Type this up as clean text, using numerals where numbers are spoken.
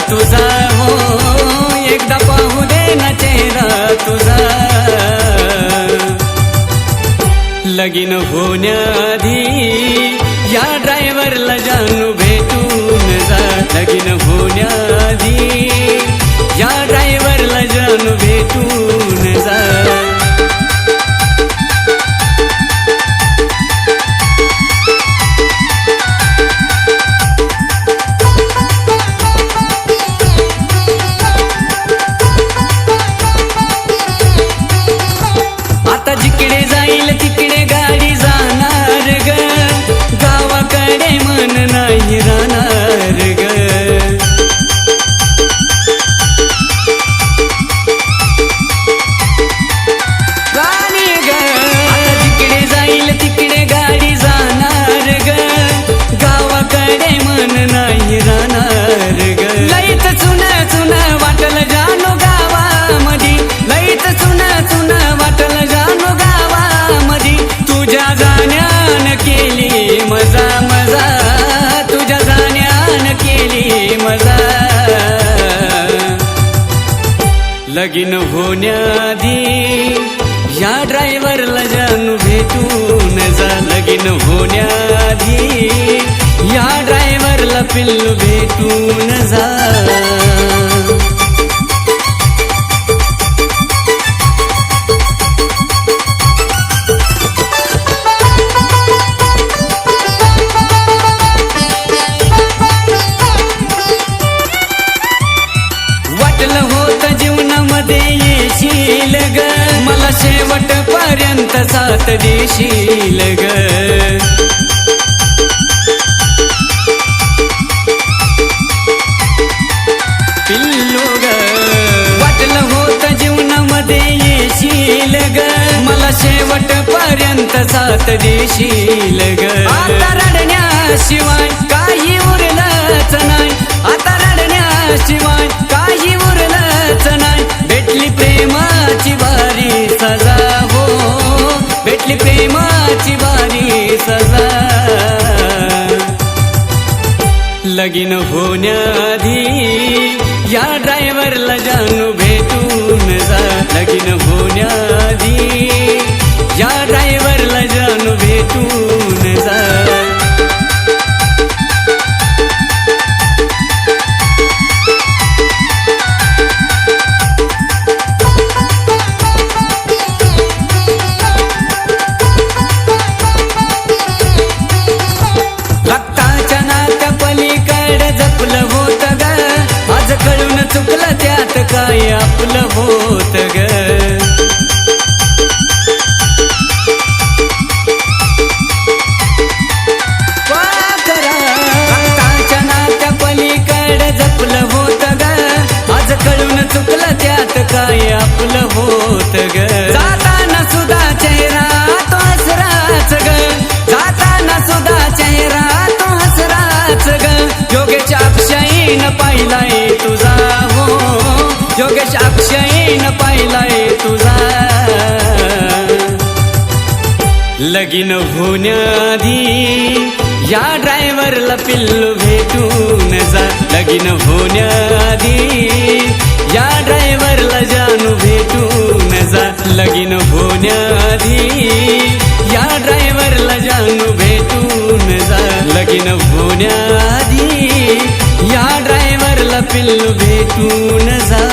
तुझा हो, एकदा पाहू दे ना चेहरा तुझा. लगीन होण्याआधी या ड्रायव्हरला जानू भेटून जा. लगीन होण्याआधी या ड्रायव्हरला जानू भेटून जा. आता जिकडे जाईल तिकडे गाडी जाणार ग, गावाकडे मन नाही राहणार ग. राणी ग, आता जिकडे जाईल तिकडे गाडी जाणार ग, गावाकडे मन नाही राहणार ग. लईत चुन चुन वाटल जानू गावामधी, लईत चुन चुन वाटल जानू गावामधी. तुझ्या जाण्यान केली मजा मजा, तुझ्या जाण्यान केली मजा. लगीन होण्याआधी या ड्रायव्हरला जानू भेटून जा. लगीन होण्याआधी या ड्रायव्हरला पिल्लू भेटून जा. वाटलं होतं जीवनामध्ये येशील ग, मला शेवटपर्यंत साथ देशील ग. पिल्लू ग, वाटलं होतं जीवनामध्ये येशील ग, मला शेवटपर्यंत साथ देशील ग. आता रडण्याशिवाय काही उरलंच नाही, आता रडण्याशिवाय काही उरलंच नाही. भेटली प्रेमाची भारी सजा हो, भेटली प्रेमाची भारी सजा. लगीन होण्याआधी या ड्रायव्हरला जानू भेटून जा. लगीन होण्याआधी या ड्रायव्हरला जानू भेटून जा. रक्ताच्या नात्या पलीकडे जपलं होत ग, आज कळून चुकलं त्यात काय आपलं होत ग. रक्ताच्या नात्या पलीकडे जपलं होत ग, आज कळून चुकलं त्यात काय आपलं होत ग. जाताना सुद्धा चेहरा तो हसराच ग, जाताना सुद्धा चेहरा तो हसराच ग. योगेश अक्षयीन पाहिलाय तुझा हो, योगेश अक्षयीन पाहिलाय तुझा. लगीन होण्याआधी या ड्रायव्हरला पिल्लू भेटून जा. लगीन होण्याआधी या ड्रायव्हरला जानू भेटून जा. लगीन होण्याआधी या ड्रायव्हरला जानू भेटून जा. लगीन होण्याआधी या ड्रायव्हरला पिल्लू भेटून जा.